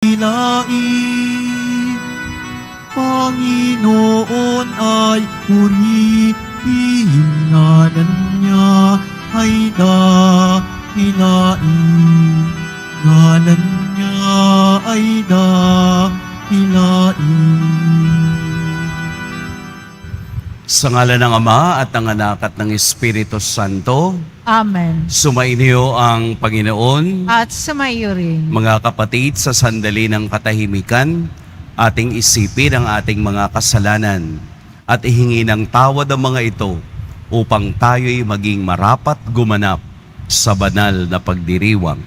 Hilain, Panginoon ay purihin, ngalan niya ay dakilain, ngalan niya ay dakilain. Sa ngala ng Ama at ng Anak at ng Espiritu Santo, Amen. sumainyo ang Panginoon. At sumayo rin. Mga kapatid, sa sandali ng katahimikan, ating isipin ang ating mga kasalanan at ihingi ng tawad ang mga ito upang tayo'y maging marapat gumanap sa banal na pagdiriwang.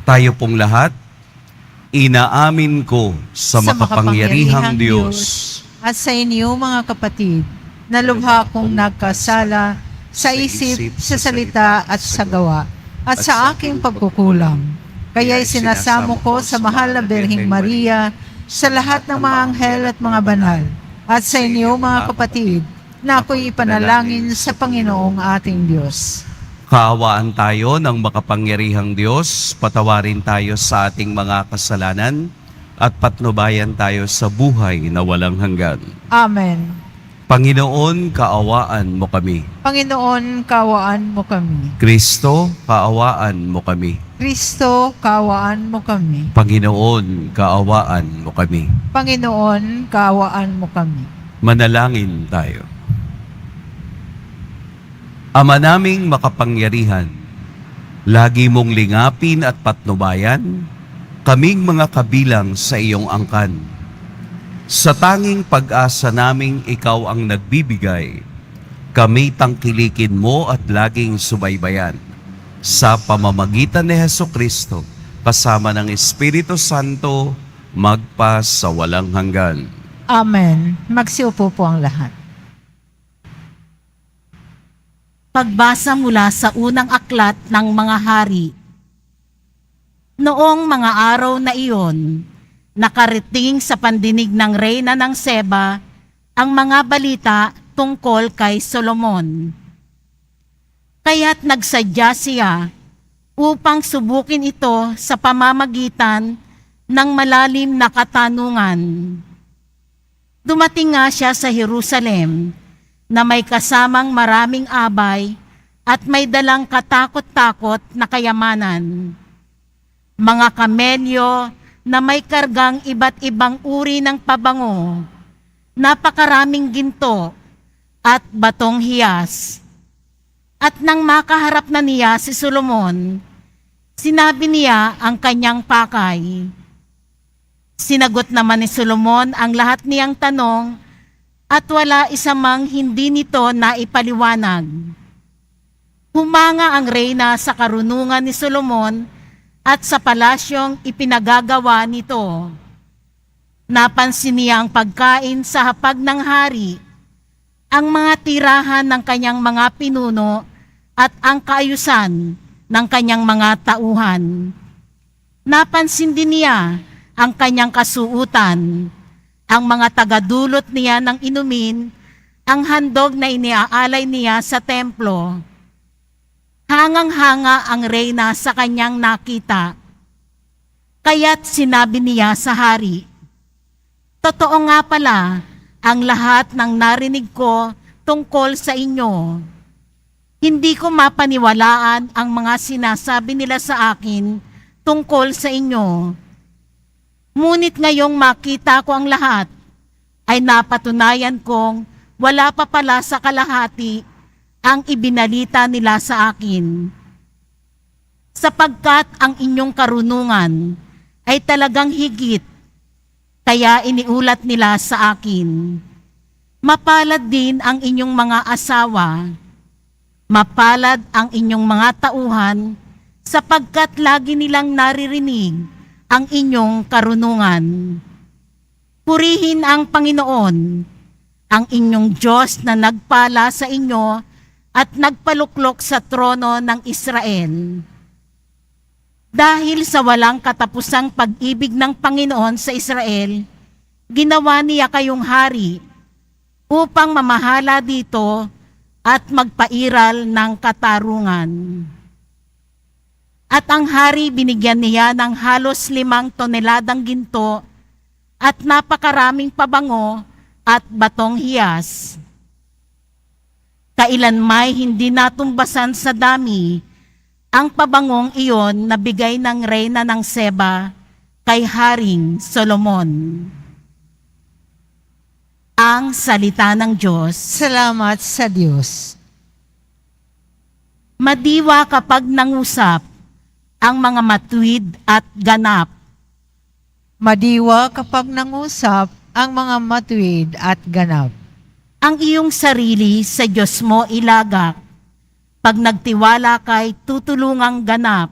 Tayo pong lahat, inaamin ko sa makapangyarihang Diyos At sa inyo mga kapatid, na lubha kong nagkasala sa isip, sa salita at sa gawa, at sa aking pagkukulang. Kaya'y sinasamo ko sa mahal na Birheng Maria, sa lahat ng mga anghel at mga banal, at sa inyo mga kapatid, na ako'y ipanalangin sa Panginoong ating Diyos. Kaawaan tayo ng makapangyarihang Diyos, patawarin tayo sa ating mga kasalanan, at patnubayan tayo sa buhay na walang hanggan. Amen. Panginoon, kaawaan mo kami. Panginoon, kaawaan mo kami. Kristo, kaawaan mo kami. Kristo, kaawaan mo kami. Panginoon, kaawaan mo kami. Panginoon, kaawaan mo kami. Manalangin tayo. Ama naming makapangyarihan, lagi mong lingapin at patnubayan kaming mga kabilang sa iyong angkan. Sa tanging pag-asa naming ikaw ang nagbibigay, kami tangkilikin mo at laging subaybayan. Sa pamamagitan ni Hesukristo, kasama ng Espiritu Santo, magpa sa walang hanggan. Amen. Magsiupo po ang lahat. Pagbasa mula sa unang aklat ng mga hari. Noong mga araw na iyon, nakarating sa pandinig ng reyna ng Seba ang mga balita tungkol kay Solomon. Kaya't nagsadya siya upang subukin ito sa pamamagitan ng malalim na katanungan. Dumating nga siya sa Jerusalem na may kasamang maraming abay at may dalang katakot-takot na kayamanan. Mga kamelyo na may kargang iba't ibang uri ng pabango, napakaraming ginto at batong hiyas. At nang makaharap na niya si Solomon, sinabi niya ang kanyang pakay. Sinagot naman ni Solomon ang lahat niyang tanong at wala isa mang hindi nito naipaliwanag. Humanga ang reyna sa karunungan ni Solomon at sa palasyong ipinagagawa nito. Napansin niya ang pagkain sa hapag ng hari, ang mga tirahan ng kanyang mga pinuno at ang kaayusan ng kanyang mga tauhan. Napansin din niya ang kanyang kasuutan, ang mga tagadulot niya ng inumin, ang handog na iniaalay niya sa templo. Hangang-hanga ang reyna sa kanyang nakita. Kaya't sinabi niya sa hari, "Totoo nga pala ang lahat ng narinig ko tungkol sa inyo. Hindi ko mapaniwalaan ang mga sinasabi nila sa akin tungkol sa inyo. Ngunit ngayong makita ko ang lahat, ay napatunayan kong wala pa pala sa kalahati ang ibinalita nila sa akin. Sapagkat ang inyong karunungan ay talagang higit, kaya iniulat nila sa akin. Mapalad din ang inyong mga asawa, mapalad ang inyong mga tauhan, sapagkat lagi nilang naririnig ang inyong karunungan. Purihin ang Panginoon, ang inyong Diyos na nagpala sa inyo at nagpaluklok sa trono ng Israel. Dahil sa walang katapusang pag-ibig ng Panginoon sa Israel, ginawa niya kayong hari upang mamahala dito at magpairal ng katarungan." At ang hari binigyan niya ng halos 5 toneladang ginto at napakaraming pabango at batong hiyas. Kailanmay hindi natumbasan sa dami ang pabangong iyon na bigay ng reyna ng Seba kay Haring Solomon. Ang salita ng Diyos. Salamat sa Diyos. Madiwa kapag nangusap ang mga matuwid at ganap. Madiwa kapag nangusap ang mga matuwid at ganap. Ang iyong sarili sa Diyos mo ilagak. Pag nagtiwala kay tutulungang ganap.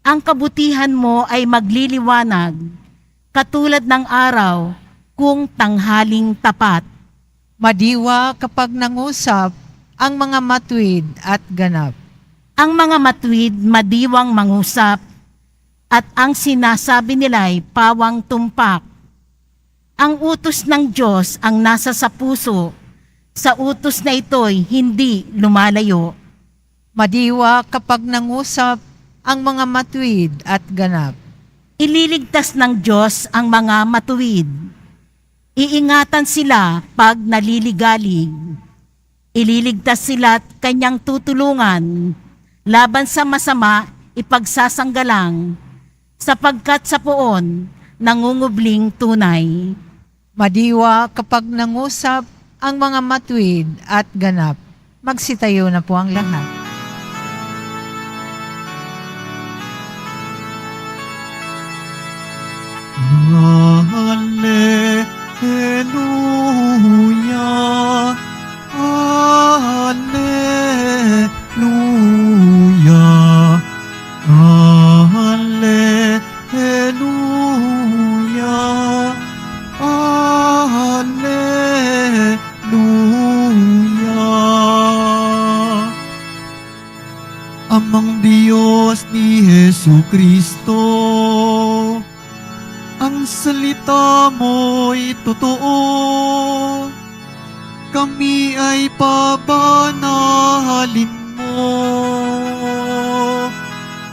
Ang kabutihan mo ay magliliwanag, katulad ng araw kung tanghaling tapat. Madiwa kapag nangusap ang mga matuwid at ganap. Ang mga matuwid madiwang mangusap, at ang sinasabi nila'y pawang tumpak. Ang utos ng Diyos ang nasa sa puso, sa utos na ito'y hindi lumalayo. Madiwa kapag nangusap ang mga matuwid at ganap. Ililigtas ng Diyos ang mga matuwid. Iingatan sila pag naliligalig. Ililigtas sila at kanyang tutulungan. Laban sa masama, ipagsasanggalang. Sapagkat sa poon, nangungubling tunay. Madiwa kapag nangusap ang mga matuwid at ganap. Magsitayo na po ang lahat. Hallelujah, Hallelujah, Hallelujah, Hallelujah. Amang Diyos ni Jesucristo, ang salita mo'y totoo, kami ay pabanahalin mo.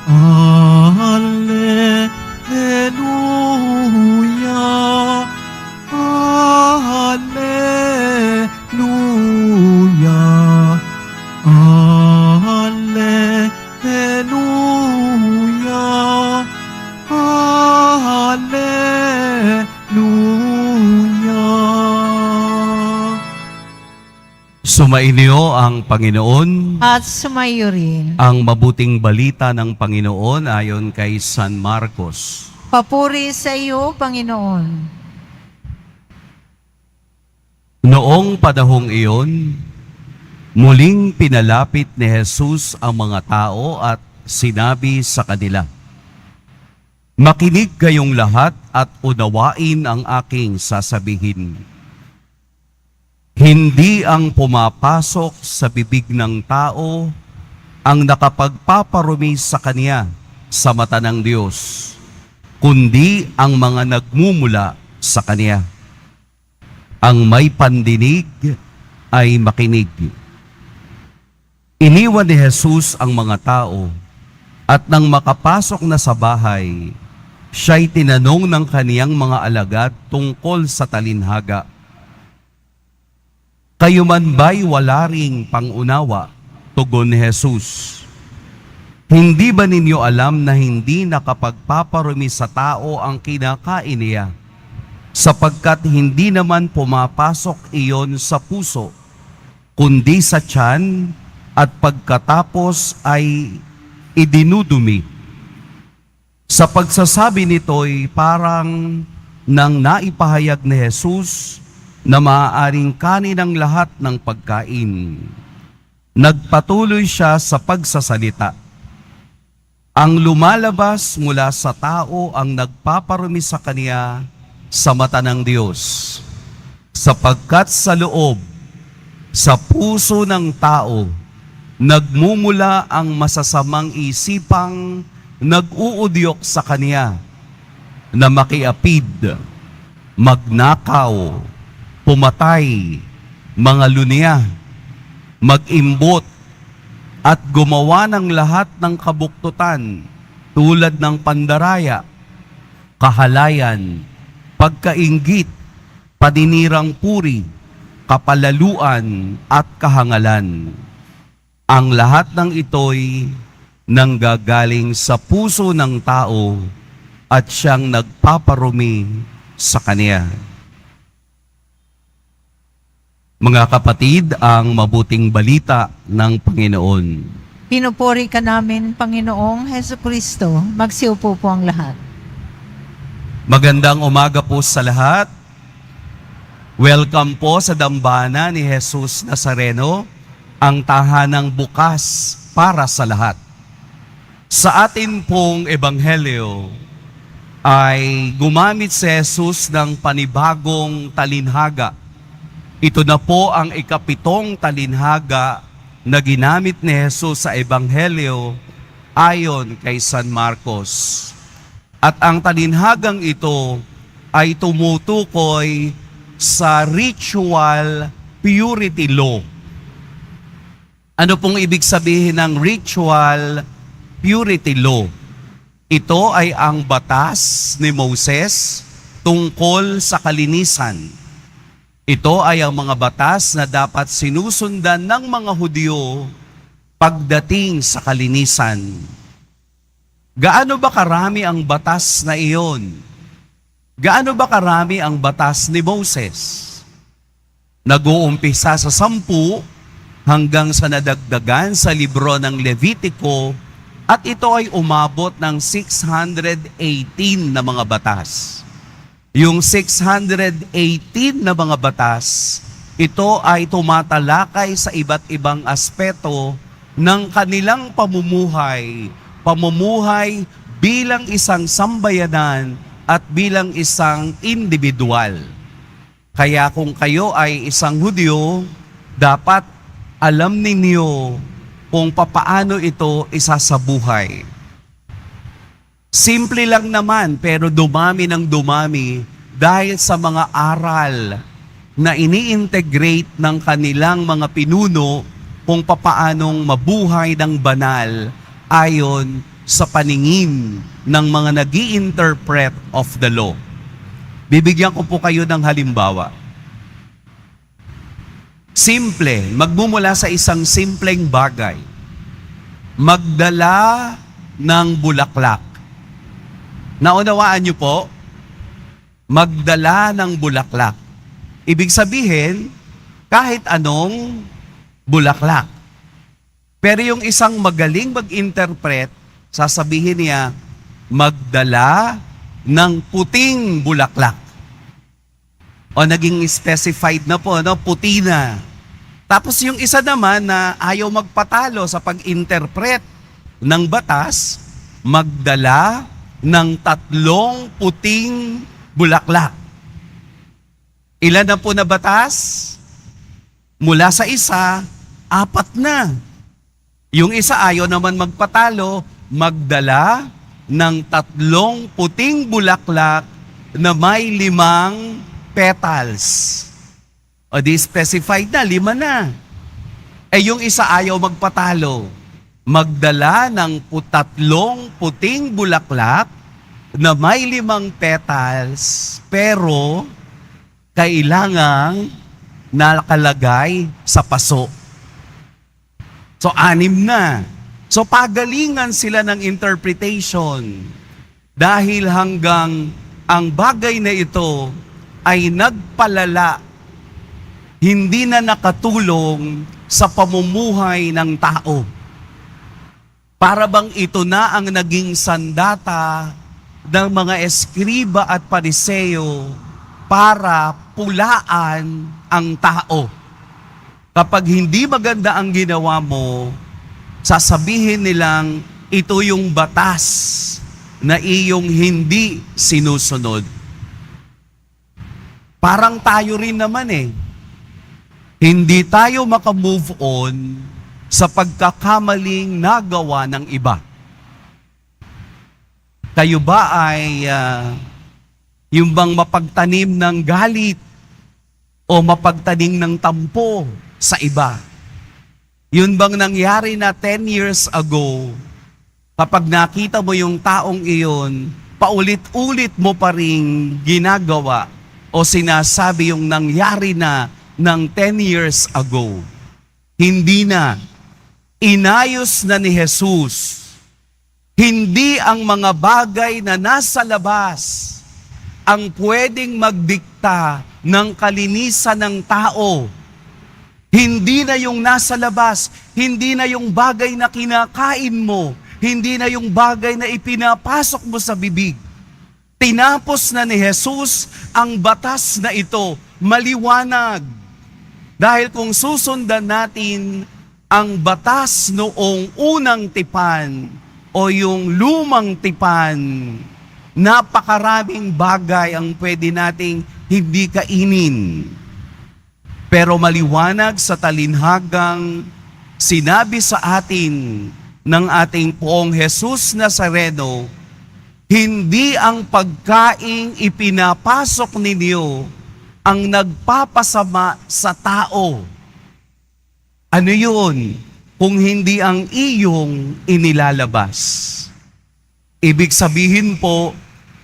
Hallelujah, Hallelujah, Hallelujah, Hallelujah. Sumainyo ang Panginoon. At sumayo rin. Ang mabuting balita ng Panginoon ayon kay San Marcos. Papuri sa iyo, Panginoon. Noong panahong iyon, muling pinalapit ni Jesus ang mga tao at sinabi sa kanila, "Makinig kayong lahat at unawain ang aking sasabihin. Hindi ang pumapasok sa bibig ng tao ang nakapagpaparumi sa kanya sa mata ng Diyos, kundi ang mga nagmumula sa kanya. Ang may pandinig ay makinig." Iniwan ni Jesus ang mga tao at nang makapasok na sa bahay, siya'y tinanong ng kaniyang mga alagad tungkol sa talinhaga. "Kayo man ba'y wala ring pangunawa?" Tugon ni Jesus. "Hindi ba ninyo alam na hindi nakapagpaparumi sa tao ang kinakain niya, sapagkat hindi naman pumapasok iyon sa puso, kundi sa tiyan at pagkatapos ay idinudumi? Sa pagsasabi nito'y parang nang naipahayag ni Jesus na maaaring kanin ang lahat ng pagkain. Nagpatuloy siya sa pagsasalita. Ang lumalabas mula sa tao ang nagpaparumi sa kaniya sa mata ng Diyos, sapagkat sa loob, sa puso ng tao, nagmumula ang masasamang isipang nag-uudyok sa kaniya na makiapid, magnakaw, pumatay, mga lunya, mag-imbot, at gumawa ng lahat ng kabuktutan tulad ng pandaraya, kahalayan, pagkainggit, paninirang puri, kapalaluan at kahangalan. Ang lahat ng ito'y nanggagaling sa puso ng tao at siyang nagpaparumi sa kanya. Mga kapatid, ang mabuting balita ng Panginoon. Pinupuri ka namin, Panginoong Heso Kristo. Magsiupo po ang lahat. Magandang umaga po sa lahat. Welcome po sa dambana ni Jesus Nazareno, ang tahanang bukas para sa lahat. Sa atin pong ebanghelyo ay gumamit si Jesus ng panibagong talinhaga. Ito na po ang ikapitong talinhaga na ginamit ni Jesus sa ebanghelyo ayon kay San Marcos. At ang talinhagang ito ay tumutukoy sa ritual purity law. Ano pong ibig sabihin ng ritual purity law? Ito ay ang batas ni Moses tungkol sa kalinisan. Ito ay ang mga batas na dapat sinusundan ng mga Hudyo pagdating sa kalinisan. Gaano ba karami ang batas na iyon? Gaano ba karami ang batas ni Moses? Nag-uumpisa sa 10 hanggang sa nadagdagan sa libro ng Levitico at ito ay umabot ng 618 na mga batas. Yung 618 na mga batas, ito ay tumatalakay sa iba't ibang aspeto ng kanilang pamumuhay bilang isang sambayanan at bilang isang individual. Kaya kung kayo ay isang Hudyo, dapat alam ninyo kung papaano ito isasabuhay. Simple lang naman pero dumami ng dumami dahil sa mga aral na ini-integrate ng kanilang mga pinuno kung papaanong mabuhay ng banal ayon sa paningin ng mga nag-i-interpret of the law. Bibigyan ko po kayo ng halimbawa. Simple, magmumula sa isang simpleng bagay. Magdala ng bulaklak. Naunawaan niyo po? Magdala ng bulaklak. Ibig sabihin, kahit anong bulaklak. Pero yung isang magaling mag-interpret, sasabihin niya, magdala ng puting bulaklak. O naging specified na po, no? Puti na. Tapos yung isa naman na ayaw magpatalo sa pag-interpret ng batas, magdala ng 3 puting bulaklak. Ilan na po na batas? Mula sa isa, 4 na. Yung isa ayaw naman magpatalo, magdala ng 3 puting bulaklak na may 5 petals. O di specified na, 5 na. Yung isa ayaw magpatalo, magdala ng 3 puting bulaklak na may 5 petals, pero kailangang nakalagay sa paso. So, 6 na. So, pagalingan sila ng interpretation dahil hanggang ang bagay na ito ay nagpalala, hindi na nakatulong sa pamumuhay ng tao. Para bang ito na ang naging sandata ng mga eskriba at pariseo para pulaan ang tao. Kapag hindi maganda ang ginawa mo, sasabihin nilang ito yung batas na iyong hindi sinusunod. Parang tayo rin naman Hindi tayo makamove on sa pagkakamaling nagawa ng iba. Kayo ba ay yung bang mapagtanim ng galit o mapagtanim ng tampo sa iba? Yun bang nangyari na 10 years ago, kapag nakita mo yung taong iyon, paulit-ulit mo pa rin ginagawa o sinasabi yung nangyari na ng 10 years ago. Hindi na. Inayos na ni Jesus. Hindi ang mga bagay na nasa labas ang pwedeng magdikta ng kalinisan ng tao. Hindi na yung nasa labas, hindi na yung bagay na kinakain mo, hindi na yung bagay na ipinapasok mo sa bibig. Tinapos na ni Jesus ang batas na ito, maliwanag. Dahil kung susundan natin ang batas noong unang tipan o yung lumang tipan, napakaraming bagay ang pwede nating hindi kainin. Pero maliwanag sa talinhagang sinabi sa atin ng ating Poong Jesus Nazareno, hindi ang pagkaing ipinapasok ninyo ang nagpapasama sa tao. Ano yun? Kung hindi ang iyong inilalabas. Ibig sabihin po,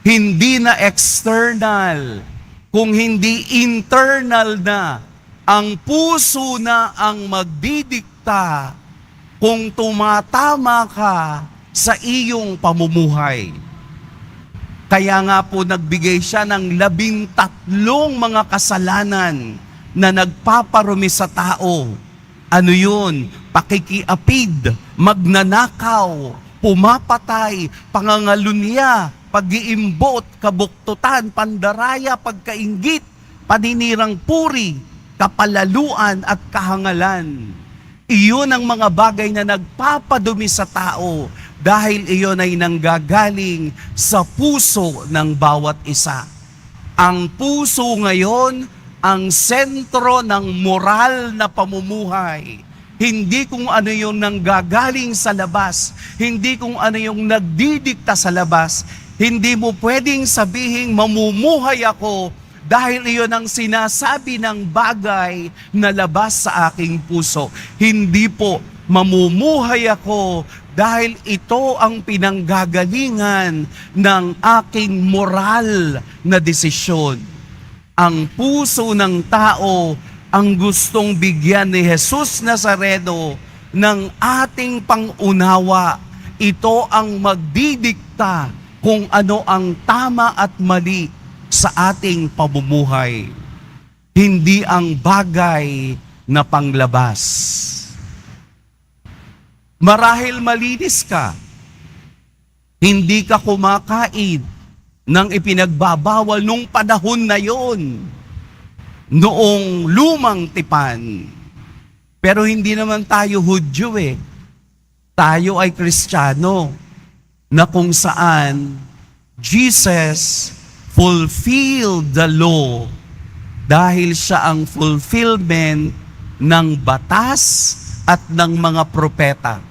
hindi na external, kung hindi internal na, ang puso na ang magdidikta kung tumatama ka sa iyong pamumuhay. Kaya nga po nagbigay siya ng 13 mga kasalanan na nagpaparumi sa tao. Ano yun? Pakikiapid, magnanakaw, pumapatay, pangangalunya, pag-iimbot, kabuktutan, pandaraya, pagkainggit, paninirang puri, kapalaluan at kahangalan. Iyon ang mga bagay na nagpapadumi sa tao dahil iyon ay nanggagaling sa puso ng bawat isa. Ang puso ngayon ang sentro ng moral na pamumuhay. Hindi kung ano yung nanggagaling sa labas, hindi kung ano yung nagdidikta sa labas. Hindi mo pwedeng sabihing mamumuhay ako dahil iyon ang sinasabi ng bagay na labas sa aking puso. Hindi po, mamumuhay ako dahil ito ang pinanggagalingan ng aking moral na desisyon. Ang puso ng tao ang gustong bigyan ni Jesus Nazareno ng ating pangunawa. Ito ang magdidikta kung ano ang tama at mali sa ating pamumuhay. Hindi ang bagay na panglabas. Marahil malinis ka, hindi ka kumakain ng ipinagbabawal nung panahon na yon, noong lumang tipan. Pero hindi naman tayo Hudyo eh. Tayo ay Kristiyano na kung saan Jesus fulfilled the law dahil siya ang fulfillment ng batas at ng mga propeta.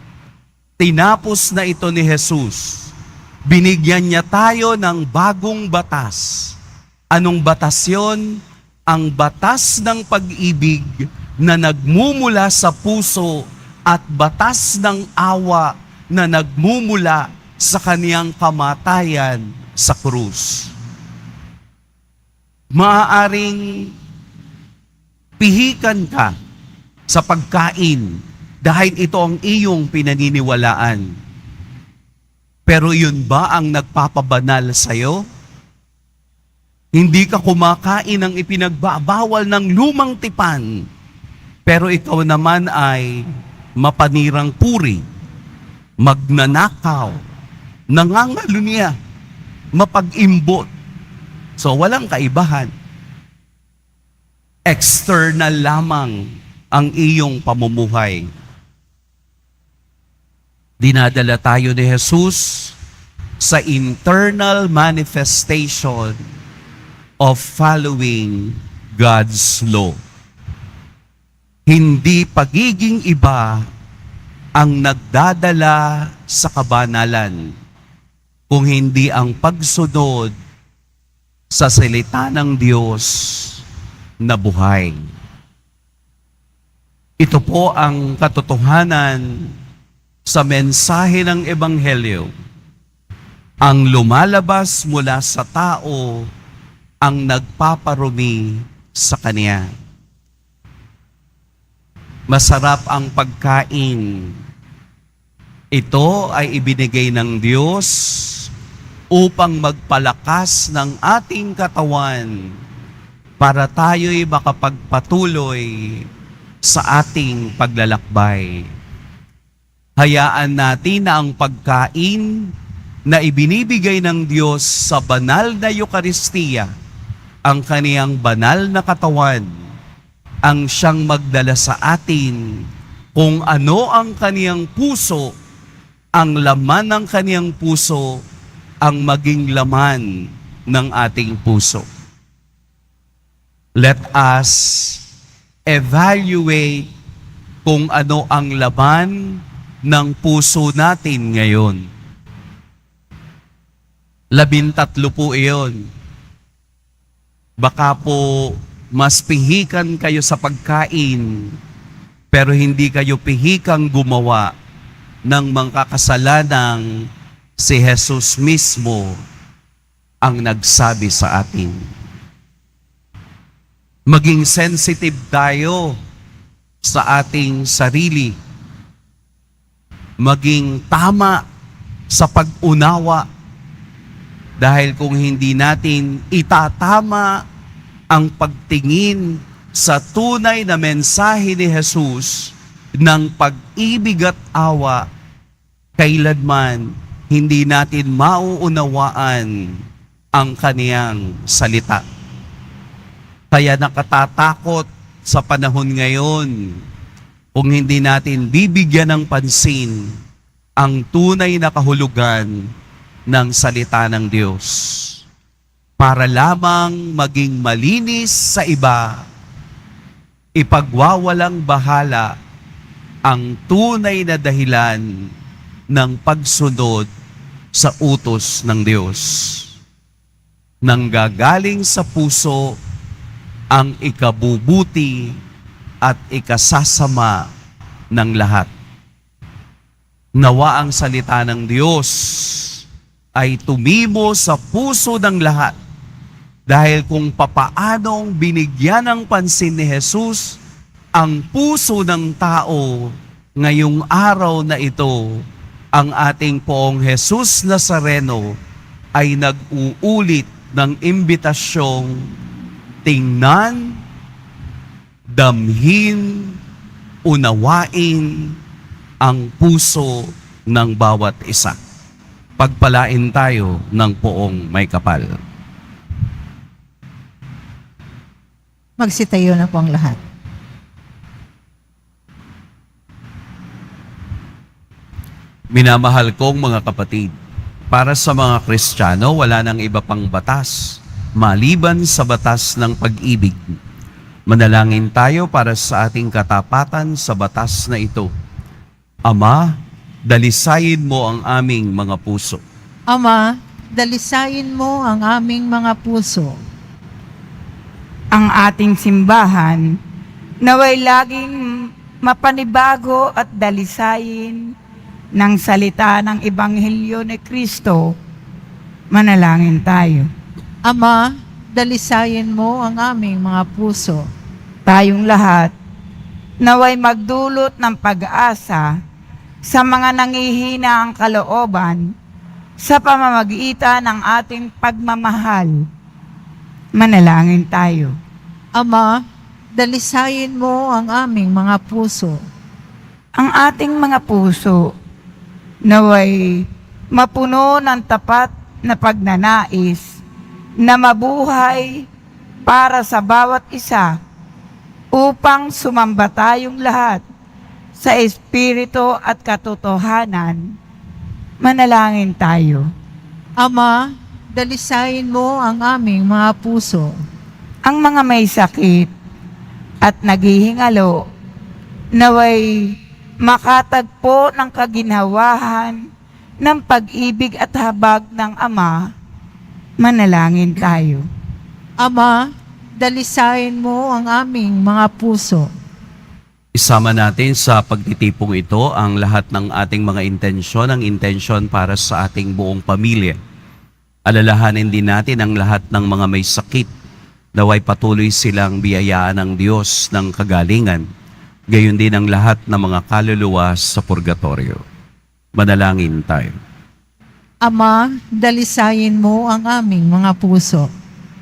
Tinapos na ito ni Jesus. Binigyan niya tayo ng bagong batas. Anong batas yon? Ang batas ng pag-ibig na nagmumula sa puso at batas ng awa na nagmumula sa kaniyang kamatayan sa krus. Maaaring pihikan ka sa pagkain dahil ito ang iyong pinaniniwalaan. Pero yun ba ang nagpapabanal sa'yo? Hindi ka kumakain ng ipinagbabawal ng lumang tipan, pero ikaw naman ay mapanirang puri, magnanakaw, nangangalunya, mapag-imbot. So walang kaibahan. External lamang ang iyong pamumuhay. Dinadala tayo ni Jesus sa internal manifestation of following God's law. Hindi pagiging iba ang nagdadala sa kabanalan, kung hindi ang pagsunod sa salita ng Diyos na buhay. Ito po ang katotohanan sa mensahe ng Ebanghelyo. Ang lumalabas mula sa tao ang nagpaparumi sa kanya. Masarap ang pagkain. Ito ay ibinigay ng Diyos upang magpalakas ng ating katawan para tayo'y makapagpatuloy sa ating paglalakbay. Hayaan natin na ang pagkain na ibinibigay ng Diyos sa banal na Eucharistia, ang kaniyang banal na katawan, ang siyang magdala sa atin kung ano ang kaniyang puso, ang laman ng kaniyang puso, ang maging laman ng ating puso. Let us evaluate kung ano ang laman ng puso natin ngayon. 13 po iyon. Baka po mas pihikan kayo sa pagkain, pero hindi kayo pihikang gumawa ng mga kasalanang si Jesus mismo ang nagsabi sa atin. Maging sensitive tayo sa ating sarili. Maging tama sa pag-unawa. Dahil kung hindi natin itatama ang pagtingin sa tunay na mensahe ni Jesus ng pag-ibig at awa, kailanman hindi natin mauunawaan ang kaniyang salita. Kaya nakatatakot sa panahon ngayon kung hindi natin bibigyan ng pansin ang tunay na kahulugan ng salita ng Diyos. Para lamang maging malinis sa iba, ipagwawalang bahala ang tunay na dahilan ng pagsunod sa utos ng Diyos. Nanggagaling sa puso ang ikabubuti at ikasasama ng lahat. Nawa ang salita ng Diyos ay tumimo sa puso ng lahat, dahil kung papaanong binigyan ng pansin ni Jesus ang puso ng tao ngayong araw na ito, ang ating Poong Jesus Nazareno ay nag-uulit ng imbitasyong tingnan, damhin, unawain ang puso ng bawat isa. Pagpalain tayo ng Poong may kapal. Magsitayo na po ang lahat. Minamahal kong mga kapatid, para sa mga Kristiyano, wala nang iba pang batas maliban sa batas ng pag-ibig. Manalangin tayo para sa ating katapatan sa batas na ito. Ama, dalisayin mo ang aming mga puso. Ama, dalisayin mo ang aming mga puso. Ang ating simbahan naway laging mapanibago at dalisayin ng salita ng Ebanghelyo ni Kristo. Manalangin tayo. Ama, dalisayin mo ang aming mga puso. Tayong lahat naway magdulot ng pag-asa sa mga nangihina ang kalooban sa pamamagitan ng ating pagmamahal. Manalangin tayo. Ama, dalisayin mo ang aming mga puso. Ang ating mga puso naway mapuno ng tapat na pagnanais na mabuhay para sa bawat isa upang sumamba tayong lahat sa espiritu at katotohanan. Manalangin tayo. Ama, dalisayin mo ang aming mga puso. Ang mga may sakit at naghihingalo naway makatagpo ng kaginhawahan ng pag-ibig at habag ng Ama. Manalangin tayo. Ama, dalisayin mo ang aming mga puso. Isama natin sa pagtitipong ito ang lahat ng ating mga intensyon, ang intensyon para sa ating buong pamilya. Alalahanin din natin ang lahat ng mga may sakit, naway patuloy silang biyayaan ng Diyos ng kagalingan, gayon din ang lahat ng mga kaluluwa sa purgatorio. Manalangin tayo. Ama, dalisayin mo ang aming mga puso.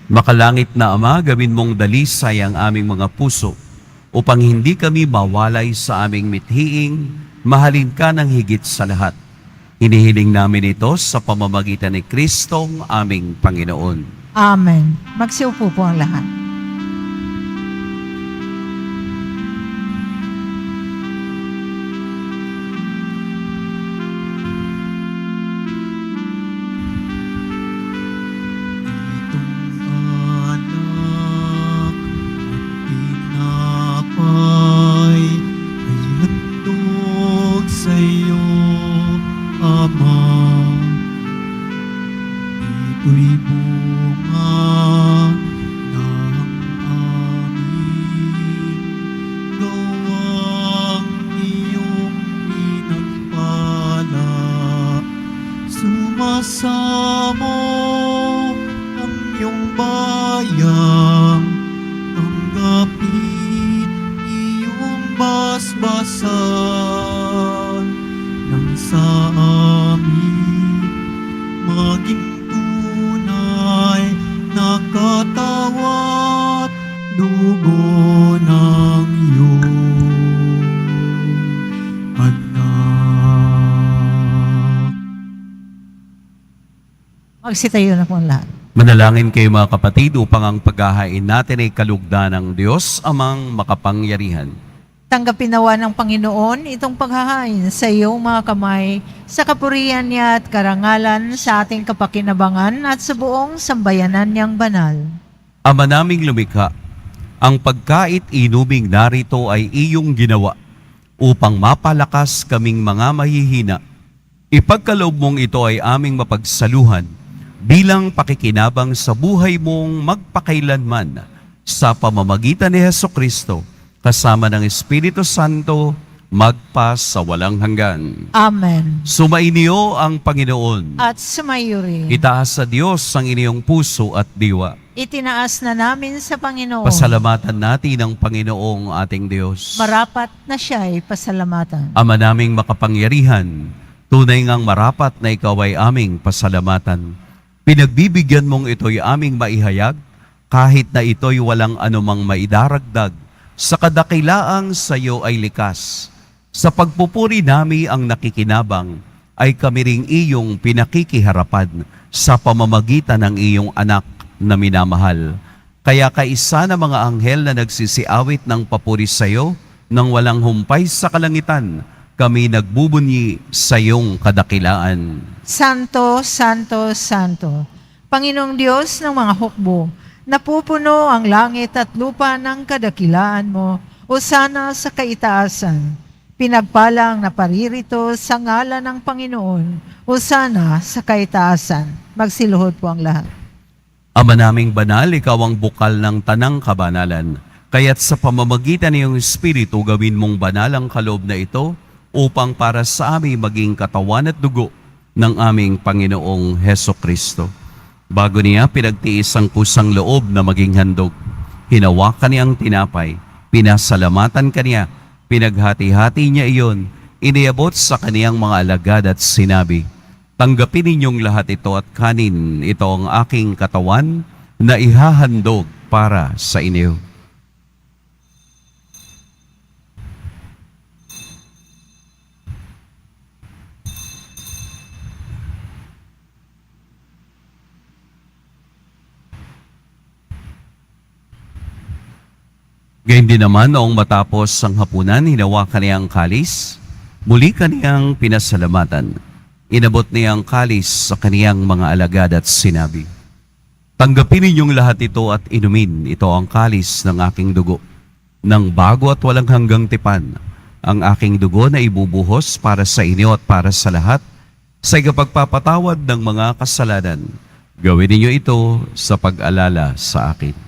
Makalangit na Ama, gawin mong dalisay ang aming mga puso upang hindi kami mawalay sa aming mithiing, mahalin ka ng higit sa lahat. Hinihiling namin ito sa pamamagitan ni Kristong aming Panginoon. Amen. Magsiupo po ang lahat. Sumasamo ang iyong bayang, tanggapin iyong basbasan, nang sa amin maging tunay na katawat dugo ng iyong anak. Magsitayo na po ang lahat. Manalangin kayo mga kapatid upang ang paghahain natin ay kalugdan ng Diyos amang makapangyarihan. Tanggapin nawa ng Panginoon itong paghahain sa iyong mga kamay, sa kapurihan niya at karangalan sa ating kapakinabangan at sa buong sambayanan niyang banal. Ama naming lumikha, ang pagkait inuming narito ay iyong ginawa upang mapalakas kaming mga mahihina. Ipagkaloob mong ito ay aming mapagsaluhan bilang pakikinabang sa buhay mong magpakailanman sa pamamagitan ni Hesukristo, kasama ng Espiritu Santo, magpa sa walang hanggan. Amen. Sumainyo ang Panginoon. At sumayo rin. Itaas sa Diyos ang inyong puso at diwa. Itinaas na namin sa Panginoon. Pasalamatan natin ang Panginoong ating Diyos. Marapat na siya'y pasalamatan. Ama naming makapangyarihan, tunay ngang marapat na ikaw ay aming pasalamatan. Pinagbibigyan mong ito'y aming maihayag, kahit na ito'y walang anumang maidaragdag, sa kadakilaang sa iyo ay likas. Sa pagpupuri nami ang nakikinabang, ay kami ring iyong pinakikiharapan sa pamamagitan ng iyong anak na minamahal. Kaya kaisa na mga anghel na nagsisiawit ng papuri sa iyo, nang walang humpay sa kalangitan, kami nagbubunyi sa iyong kadakilaan. Santo, Santo, Santo, Panginoong Diyos ng mga hukbo, napupuno ang langit at lupa ng kadakilaan mo, Hosana sa kaitaasan. Pinagpalang na paririto sa ngalan ng Panginoon, Hosana sa kaitaasan. Magsiluhod po ang lahat. Ama naming banal, ikaw ang bukal ng tanang kabanalan. Kaya't sa pamamagitan ng iyong Espiritu, gawin mong banal ang kaloob na ito, upang para sa amin maging katawan at dugo ng aming Panginoong Hesukristo. Bago niya pinagtiis ang kusang loob na maging handog, hinawakan niya ang tinapay, pinasalamatan kaniya, pinaghati-hati niya iyon, iniabot sa kaniyang mga alagad at sinabi, "Tanggapin ninyong lahat ito at kanin, ito ang aking katawan na ihahandog para sa inyo." Gayun din naman noong matapos ang hapunan, hinawakan niya ang kalis, muli kaniyang pinasalamatan. Inabot niya ang kalis sa kaniyang mga alagad at sinabi, "Tanggapin ninyong lahat ito at inumin, ito ang kalis ng aking dugo, ng bago at walang hanggang tipan, ang aking dugo na ibubuhos para sa inyo at para sa lahat, sa ikapagpapatawad ng mga kasalanan. Gawin ninyo ito sa pag-alala sa akin."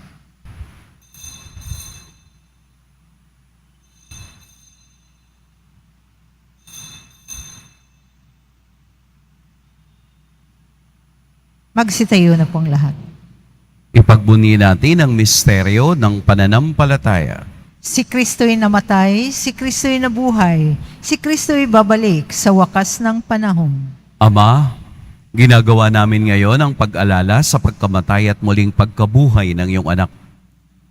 Magsitayo na pong lahat. Ipagbunyi natin ang misteryo ng pananampalataya. Si Kristo'y namatay, si Kristo'y nabuhay, si Kristo'y babalik sa wakas ng panahon. Ama, ginagawa namin ngayon ang pag-alala sa pagkamatay at muling pagkabuhay ng iyong anak.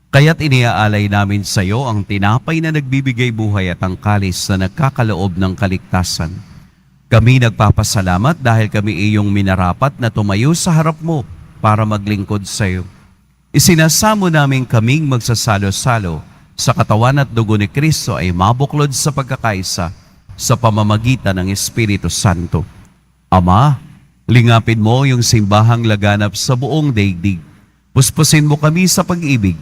Kaya't iniaalay namin sa iyo ang tinapay na nagbibigay buhay at ang kalis na nagkakaloob ng kaligtasan. Kami nagpapasalamat dahil kami iyong minarapat na tumayo sa harap mo para maglingkod sa iyo. Isinasamo namin kaming magsasalo-salo sa katawan at dugo ni Kristo ay mabuklod sa pagkakaisa sa pamamagitan ng Espiritu Santo. Ama, lingapin mo yung simbahang laganap sa buong daigdig. Puspusin mo kami sa pag-ibig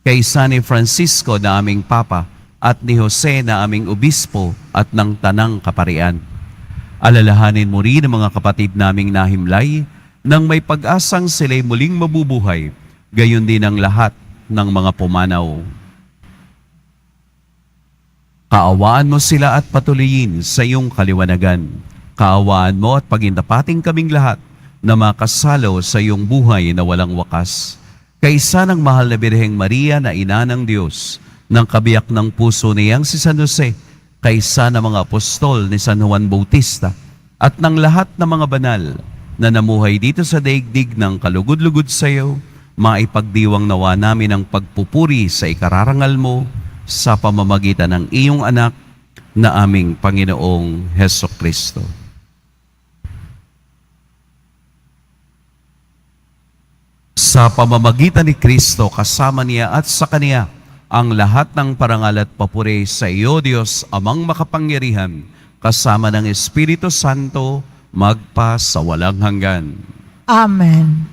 kay San Francisco na aming Papa at ni Jose na aming Obispo at ng Tanang Kaparian. Alalahanin mo rin ang mga kapatid naming nahimlay nang may pag-asang sila'y muling mabubuhay, gayon din ang lahat ng mga pumanaw. Kaawaan mo sila at patuloyin sa iyong kaliwanagan. Kaawaan mo at pagindapating kaming lahat na makasalo sa iyong buhay na walang wakas. Kaysa ng mahal na Birheng Maria na ina ng Diyos, ng kabiyak ng puso niyang si San Jose, kaysa ng mga apostol ni San Juan Bautista, at ng lahat ng mga banal na namuhay dito sa daigdig ng kalugod-lugod sa iyo, maipagdiwang nawa namin ang pagpupuri sa ikararangal mo sa pamamagitan ng iyong anak na aming Panginoong Hesukristo. Sa pamamagitan ni Kristo, kasama niya at sa Kaniya, ang lahat ng parangal at papuri sa iyo, Diyos, Amang makapangyarihan, kasama ng Espiritu Santo, magpa sa walang hanggan. Amen.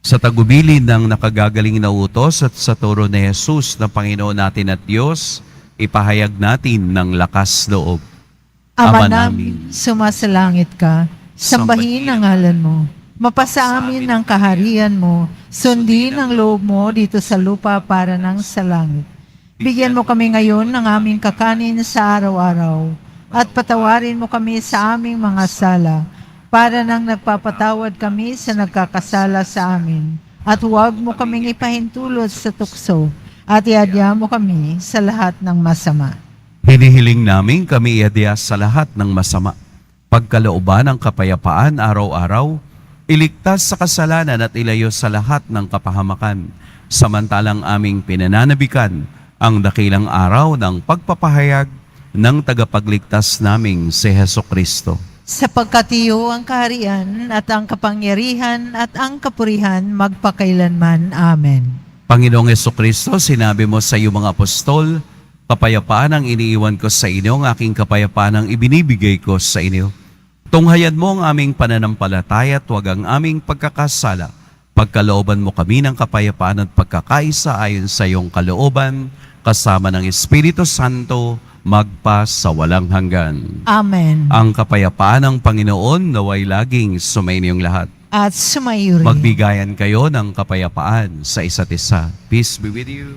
Sa tagubilin ng nakagagaling na utos at sa turo ni Jesus na Panginoon natin at Diyos, ipahayag natin ng lakas loob. Ama namin, sumasalangit ka, sambahin ang ngalan mo. Mapasa amin ang kaharian mo, sundin ang loob mo dito sa lupa para ng sa langit. Bigyan mo kami ngayon ng aming kakanin sa araw-araw, at patawarin mo kami sa aming mga sala, para nang nagpapatawad kami sa nagkakasala sa amin. At huwag mo kaming ipahintulot sa tukso, at iadya mo kami sa lahat ng masama. Hinihiling namin kami iadya sa lahat ng masama. Pagkalooban ng kapayapaan araw-araw, iligtas sa kasalanan at ilayo sa lahat ng kapahamakan, samantalang aming pinananabikan ang dakilang araw ng pagpapahayag ng tagapagligtas naming si Hesukristo. Sapagkat iyo ang kaharian at ang kapangyarihan at ang kapurihan magpakailanman. Amen. Panginoong Hesukristo, sinabi mo sa iyong mga apostol, kapayapaan ang iniiwan ko sa inyo, ang aking kapayapaan ang ibinibigay ko sa inyo. Tunghayan mo ang aming pananampalataya at huwag ang aming pagkakasala. Pagkalooban mo kami ng kapayapaan at pagkakaisa ayon sa iyong kalooban, kasama ng Espiritu Santo, magpa sa walang hanggan. Amen. Ang kapayapaan ng Panginoon naway laging sumainiyong lahat. At sumayo rin. Magbigayan kayo ng kapayapaan sa isa't isa. Peace be with you.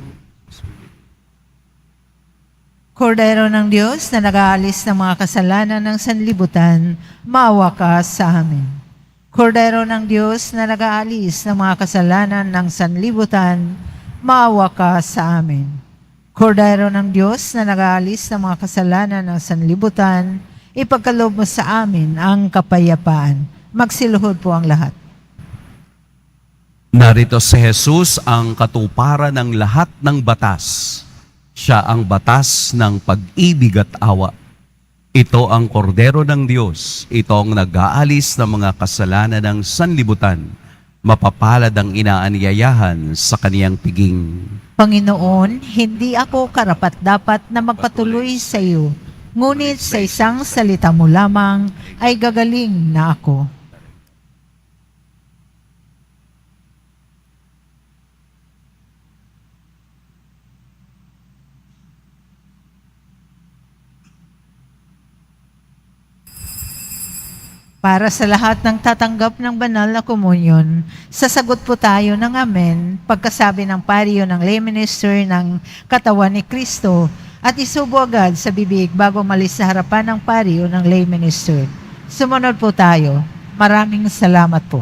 Kordero ng Diyos na nag-aalis ng mga kasalanan ng sanlibutan, maawa ka sa amin. Kordero ng Diyos na nag-aalis ng mga kasalanan ng sanlibutan, maawa ka sa amin. Kordero ng Diyos na nag-aalis ng mga kasalanan ng sanlibutan, ipagkaloob mo sa amin ang kapayapaan. Magsiluhod po ang lahat. Narito si Jesus ang katuparan ng lahat ng batas. Siya ang batas ng pag-ibig at awa. Ito ang kordero ng Diyos. Ito ang nag-aalis ng mga kasalanan ng sanlibutan. Mapapalad ang inaanyayahan sa kaniyang piging. Panginoon, hindi ako karapat-dapat na magpatuloy sa iyo, ngunit sa isang salita mo lamang ay gagaling na ako. Para sa lahat ng tatanggap ng banal na komunyon, sasagot po tayo ng amen pagkasabi ng pariyo ng lay minister ng katawan ni Kristo at isubo agad sa bibig bago malis sa harapan ng pariyo ng lay minister. Sumunod po tayo. Maraming salamat po.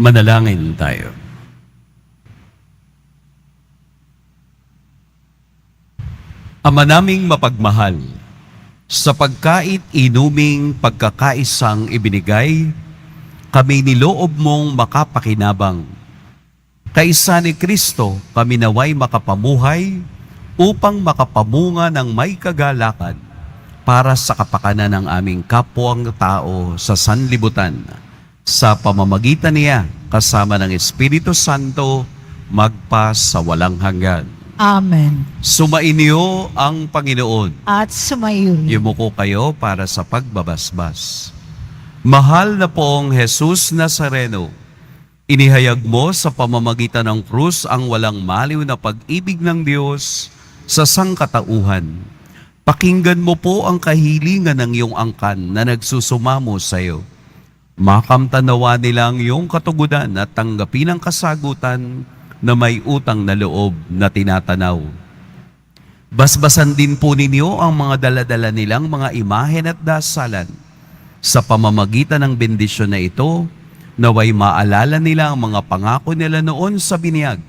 Manalangin tayo. Ama naming mapagmahal, sa pagkait inuming pagkakaisang ibinigay, kami niloob mong makapakinabang. Kaisa ni Kristo, kami naway makapamuhay upang makapamunga ng may kagalakan para sa kapakanan ng aming kapwang tao sa sanlibutan. Sa pamamagitan niya, kasama ng Espiritu Santo, magpa sa walang hanggan. Amen. Sumainyo ang Panginoon. At sumayo rin. Yumuko kayo para sa pagbabasbas. Mahal na poong Jesus Nazareno, inihayag mo sa pamamagitan ng krus ang walang maliw na pag-ibig ng Diyos sa sangkatauhan. Pakinggan mo po ang kahilingan ng iyong angkan na nagsusumamo sa iyo. Makamtanawa nilang iyong katugudan at tanggapin ang kasagutan na may utang na loob na tinatanaw. Basbasan din po ninyo ang mga daladala nilang mga imahen at dasalan. Sa pamamagitan ng bendisyon na ito, naway maalala nila ang mga pangako nila noon sa binyag,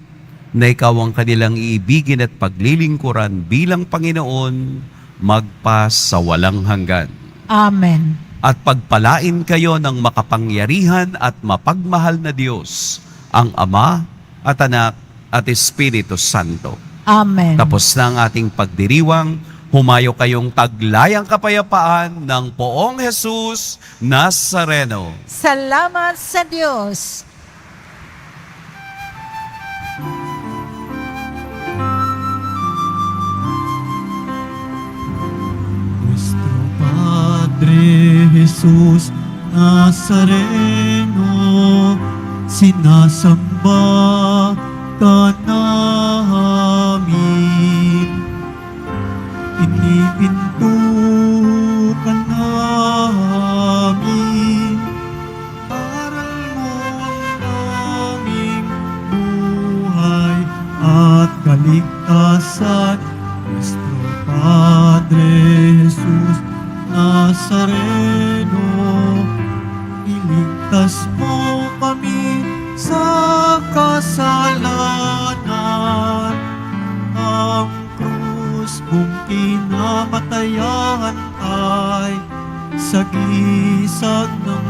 na ikaw ang kanilang iibigin at paglilingkuran bilang Panginoon, magpa sa walang hanggan. Amen. At pagpalain kayo ng makapangyarihan at mapagmahal na Diyos, ang Ama, at Anak, at Espiritu Santo. Amen. Tapos na ang ating pagdiriwang, humayo kayong taglayang kapayapaan ng poong Jesus Nazareno. Salamat sa Diyos. Nuestro Padre Jesus Nazareno, sinasamba ka namin. Pinipinto ka namin. Aral mo ang aming buhay at kaligtasan. Nuestro Padre Jesus Nazareno, iligtas mo kami sa kasalanan. Ang krus mong kinamatayan ay sagisag ng